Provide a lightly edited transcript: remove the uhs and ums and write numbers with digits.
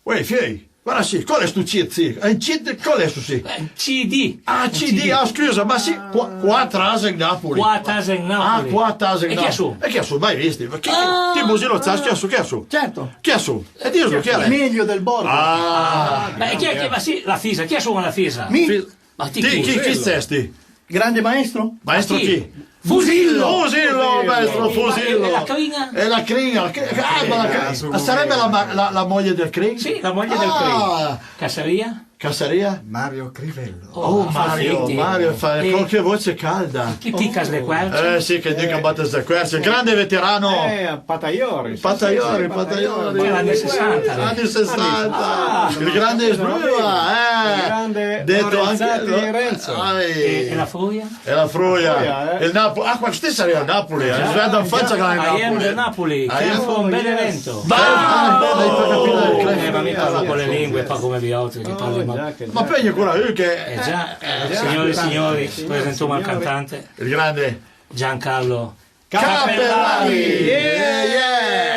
Uè, fei, guarda sì, qual è sto CID, sì? Un CID, qual è sto sì? CD. Ah, CD, ah, scusa, ma sì, qua a Trasa in Napoli. Qua a Trasa in Napoli. Ah, qua a Trasa in E Napoli. chi è su? E chi è su? Mai visti? Chi Busino Zas, chi è su? Chi è su? Certo. Chi è su? E dirlo, chi è? Emilio del Borgo. Ah, Beh, chi è che va sì? La Fisa. Chi è su la Fisa? Ma chi sei? Grande maestro? Maestro chi? Fusillo. Fusillo, maestro, Fusillo. E la Crina? E la Crina. Sarebbe la moglie del Crin? Sì, la moglie del Crina. Cassaria? Cassaria? Mario Crivello. Oh, Mario fa qualche voce calda. Chi picca le querce? Sì, che dica batte le querce. Grande veterano. Pataiori. Pataiori. Anni 60. Anni 60. Il grande Sbrua, Il grande detto anche Renzo. E la Fruia? E la Fruia. Il Napoli. Ah, qua stessa era a Napoli. Guarda in faccia che era I am in del Napoli. Napoli, che fu un bel evento. Ma mi parla con le lingue, fa come gli altri che parli. Ma poi ancora che Signore e signori, presentiamo il cantante il grande Giancarlo Cappellari. Yeah, yeah.